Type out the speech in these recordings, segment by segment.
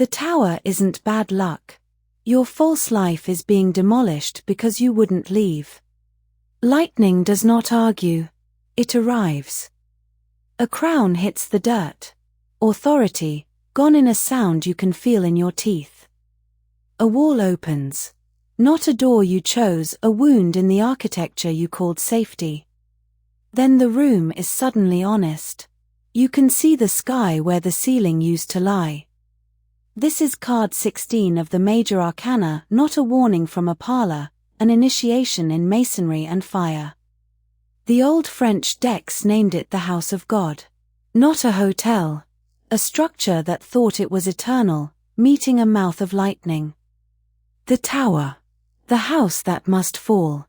The tower isn't bad luck. Your false life is being demolished because you wouldn't leave. Lightning does not argue. It arrives. A crown hits the dirt. Authority, gone in a sound you can feel in your teeth. A wall opens. Not a door you chose, a wound in the architecture you called safety. Then the room is suddenly honest. You can see the sky where the ceiling used to lie. This is card 16 of the Major Arcana, not a warning from a parlor, an initiation in masonry and fire. The old French decks named it the House of God. Not a hotel. A structure that thought it was eternal, meeting a mouth of lightning. The tower. The house that must fall.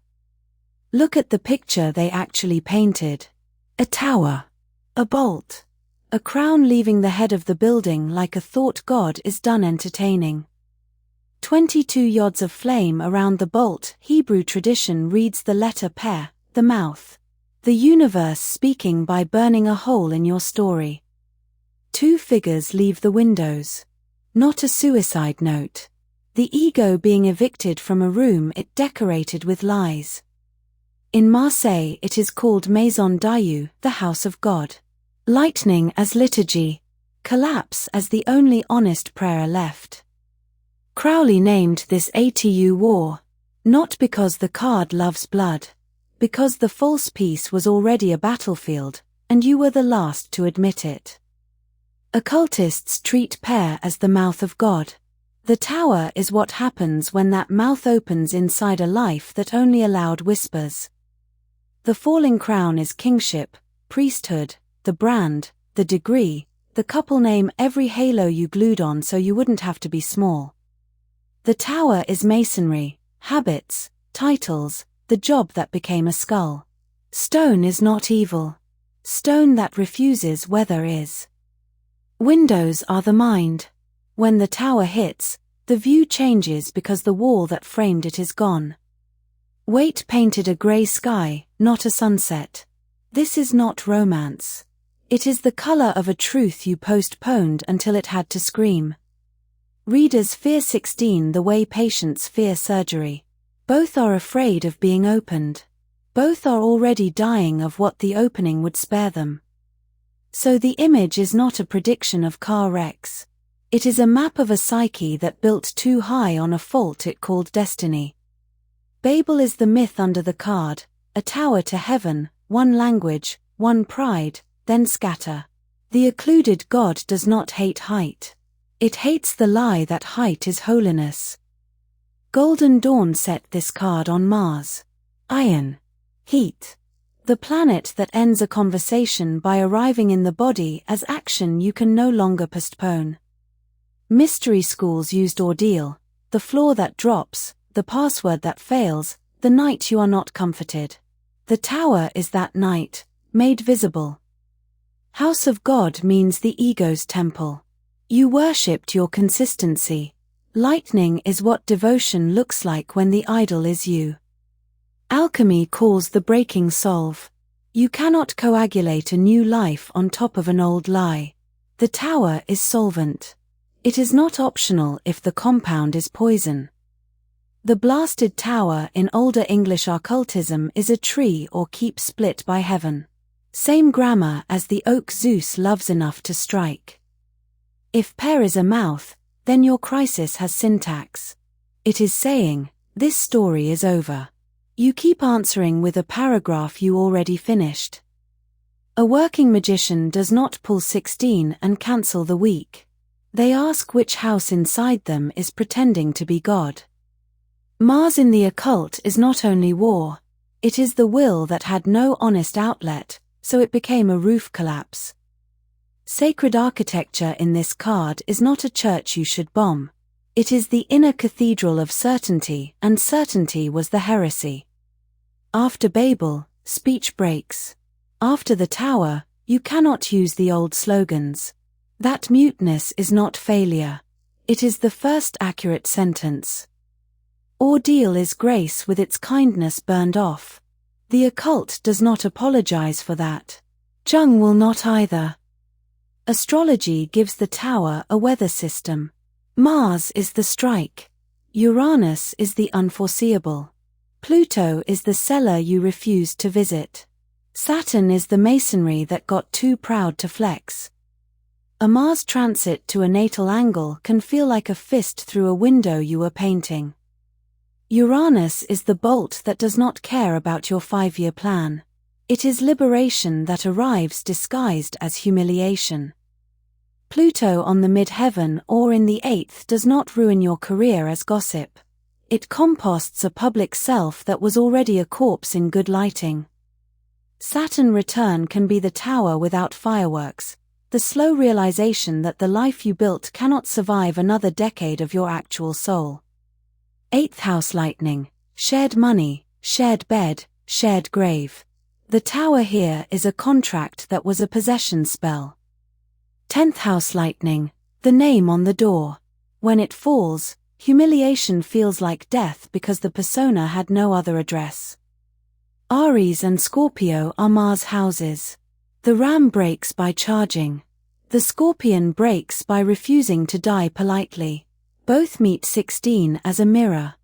Look at the picture they actually painted. A tower. A bolt. A crown leaving the head of the building like a thought God is done entertaining. 22 yods of flame around the bolt. Hebrew tradition reads the letter Peh, the mouth. The universe speaking by burning a hole in your story. 2 figures leave the windows. Not a suicide note. The ego being evicted from a room it decorated with lies. In Marseille it is called Maison, Dieu, the house of God. Lightning as liturgy. Collapse as the only honest prayer left. Crowley named this ATU war. Not because the card loves blood. Because the false piece was already a battlefield, and you were the last to admit it. Occultists treat Peh as the mouth of God. The tower is what happens when that mouth opens inside a life that only allowed whispers. The falling crown is kingship, priesthood, the brand, the degree, the couple name, every halo you glued on so you wouldn't have to be small. The tower is masonry, habits, titles, the job that became a skull. Stone is not evil. Stone that refuses weather is. Windows are the mind. When the tower hits, the view changes because the wall that framed it is gone. Waite painted a grey sky, not a sunset. This is not romance. It is the color of a truth you postponed until it had to scream. Readers fear 16 the way patients fear surgery. Both are afraid of being opened. Both are already dying of what the opening would spare them. So the image is not a prediction of car wrecks. It is a map of a psyche that built too high on a fault it called destiny. Babel is the myth under the card, a tower to heaven, one language, one pride, then scatter. The occluded God does not hate height. It hates the lie that height is holiness. Golden Dawn set this card on Mars. Iron. Heat. The planet that ends a conversation by arriving in the body as action you can no longer postpone. Mystery schools used ordeal, the floor that drops, the password that fails, the night you are not comforted. The tower is that night, made visible. House of God means the ego's temple. You worshipped your consistency. Lightning is what devotion looks like when the idol is you. Alchemy calls the breaking solve. You cannot coagulate a new life on top of an old lie. The tower is solvent. It is not optional if the compound is poison. The blasted tower in older English occultism is a tree or keep split by heaven. Same grammar as the oak Zeus loves enough to strike. If Peh is a mouth, then your crisis has syntax. It is saying, this story is over. You keep answering with a paragraph you already finished. A working magician does not pull 16 and cancel the week. They ask which house inside them is pretending to be God. Mars in the occult is not only war, it is the will that had no honest outlet, so it became a roof collapse. Sacred architecture in this card is not a church you should bomb. It is the inner cathedral of certainty, and certainty was the heresy. After Babel, speech breaks. After the tower, you cannot use the old slogans. That muteness is not failure. It is the first accurate sentence. Ordeal is grace with its kindness burned off. The occult does not apologize for that. Jung will not either. Astrology gives the tower a weather system. Mars is the strike. Uranus is the unforeseeable. Pluto is the cellar you refused to visit. Saturn is the masonry that got too proud to flex. A Mars transit to a natal angle can feel like a fist through a window you were painting. Uranus is the bolt that does not care about your 5-year plan. It is liberation that arrives disguised as humiliation. Pluto on the midheaven or in the 8th does not ruin your career as gossip. It composts a public self that was already a corpse in good lighting. Saturn return can be the tower without fireworks, the slow realization that the life you built cannot survive another decade of your actual soul. 8th house lightning, shared money, shared bed, shared grave. The tower here is a contract that was a possession spell. 10th house lightning, the name on the door. When it falls, humiliation feels like death because the persona had no other address. Aries and Scorpio are Mars houses. The Ram breaks by charging. The Scorpion breaks by refusing to die politely. Both meet 16 as a mirror.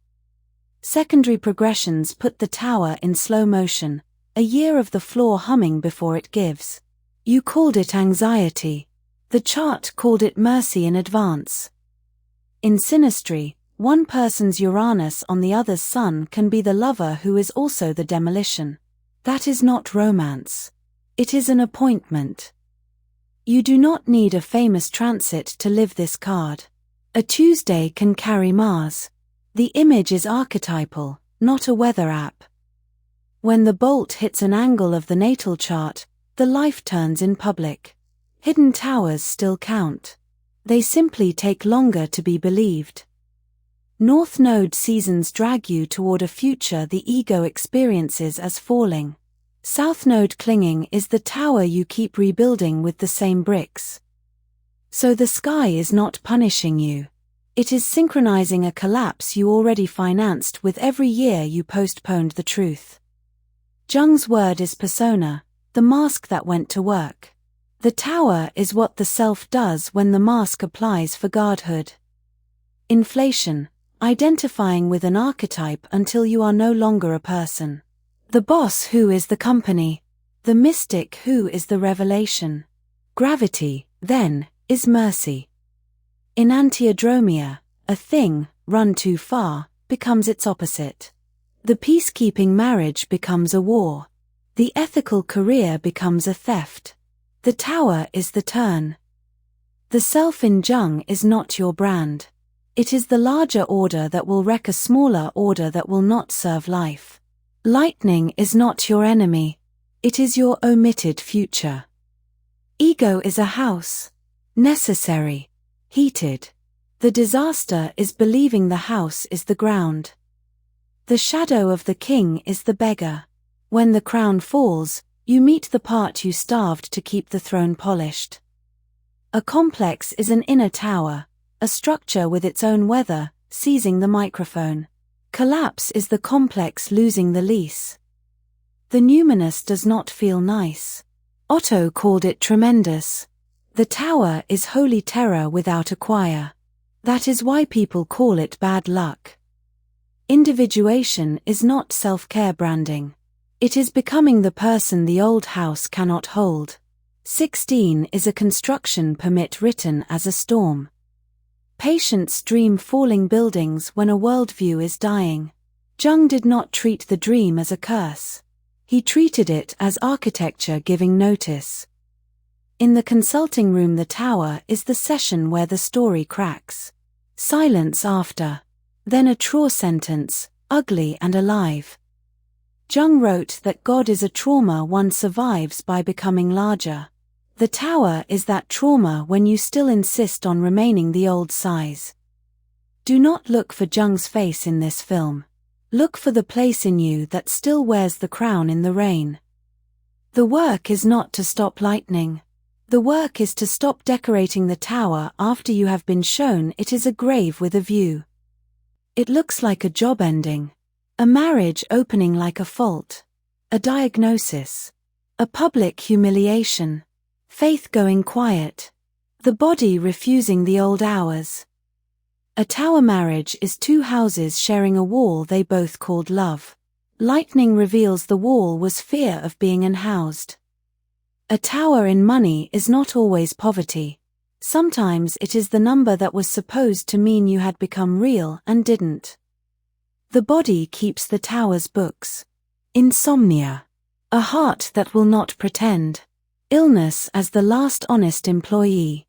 Secondary progressions put the tower in slow motion, a year of the floor humming before it gives. You called it anxiety. The chart called it mercy in advance. In synastry, one person's Uranus on the other's Sun can be the lover who is also the demolition. That is not romance. It is an appointment. You do not need a famous transit to live this card. A Tuesday can carry Mars. The image is archetypal, not a weather app. When the bolt hits an angle of the natal chart, the life turns in public. Hidden towers still count. They simply take longer to be believed. North Node seasons drag you toward a future the ego experiences as falling. South Node clinging is the tower you keep rebuilding with the same bricks. So the sky is not punishing you. It is synchronizing a collapse you already financed with every year you postponed the truth. Jung's word is persona, the mask that went to work. The tower is what the self does when the mask applies for guardhood. Inflation, identifying with an archetype until you are no longer a person. The boss who is the company. The mystic who is the revelation. Gravity, then, is mercy. Enantiodromia, a thing, run too far, becomes its opposite. The peacekeeping marriage becomes a war. The ethical career becomes a theft. The tower is the turn. The self in Jung is not your brand. It is the larger order that will wreck a smaller order that will not serve life. Lightning is not your enemy. It is your omitted future. Ego is a house. Necessary. Heated. The disaster is believing the house is the ground. The shadow of the king is the beggar. When the crown falls, you meet the part you starved to keep the throne polished. A complex is an inner tower, a structure with its own weather, seizing the microphone. Collapse is the complex losing the lease. The numinous does not feel nice. Otto called it tremendous. The tower is holy terror without a choir. That is why people call it bad luck. Individuation is not self-care branding. It is becoming the person the old house cannot hold. 16 is a construction permit written as a storm. Patients dream falling buildings when a worldview is dying. Jung did not treat the dream as a curse. He treated it as architecture giving notice. In the consulting room, the tower is the session where the story cracks. Silence after. Then a traw sentence, ugly and alive. Jung wrote that God is a trauma one survives by becoming larger. The tower is that trauma when you still insist on remaining the old size. Do not look for Jung's face in this film. Look for the place in you that still wears the crown in the rain. The work is not to stop lightning. The work is to stop decorating the tower after you have been shown it is a grave with a view. It looks like a job ending. A marriage opening like a fault. A diagnosis. A public humiliation. Faith going quiet. The body refusing the old hours. A tower marriage is two houses sharing a wall they both called love. Lightning reveals the wall was fear of being unhoused. A tower in money is not always poverty. Sometimes it is the number that was supposed to mean you had become real and didn't. The body keeps the tower's books. Insomnia. A heart that will not pretend. Illness as the last honest employee.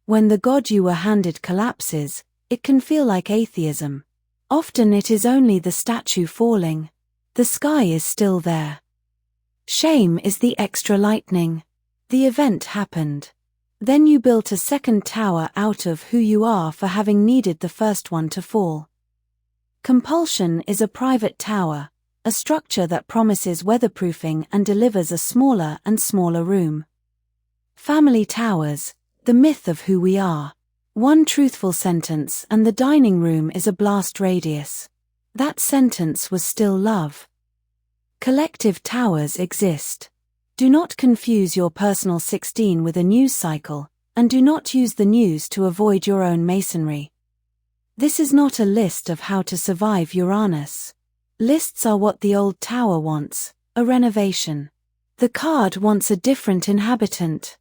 When the God you were handed collapses, it can feel like atheism. Often it is only the statue falling. The sky is still there. Shame is the extra lightning. The event happened. Then you built a second tower out of who you are for having needed the first one to fall. Compulsion is a private tower, a structure that promises weatherproofing and delivers a smaller and smaller room. Family towers, the myth of who we are. One truthful sentence and the dining room is a blast radius. That sentence was still love. Collective towers exist. Do not confuse your personal 16 with a news cycle, and do not use the news to avoid your own masonry. This is not a list of how to survive Uranus. Lists are what the old tower wants, a renovation. The card wants a different inhabitant.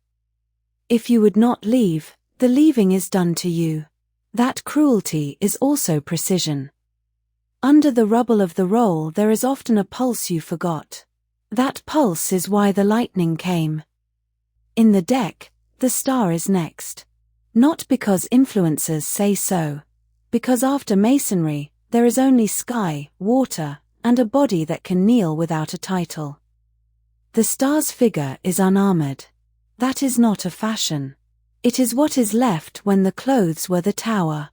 If you would not leave, the leaving is done to you. That cruelty is also precision. Under the rubble of the roll there is often a pulse you forgot. That pulse is why the lightning came. In the deck, the star is next. Not because influencers say so. Because after masonry, there is only sky, water, and a body that can kneel without a title. The star's figure is unarmored. That is not a fashion. It is what is left when the clothes were the tower.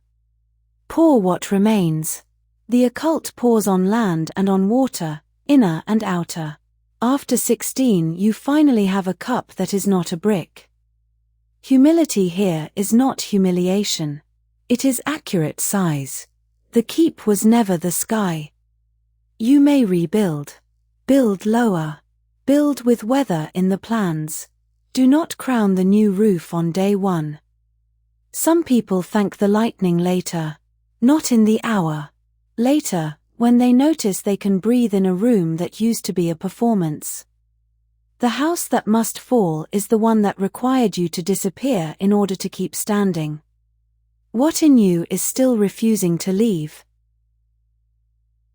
Pour what remains. The occult pours on land and on water, inner and outer. After 16 you finally have a cup that is not a brick. Humility here is not humiliation. It is accurate size. The keep was never the sky. You may rebuild. Build lower. Build with weather in the plans. Do not crown the new roof on day one. Some people thank the lightning later. Not in the hour. Later, when they notice they can breathe in a room that used to be a performance. The house that must fall is the one that required you to disappear in order to keep standing. What in you is still refusing to leave?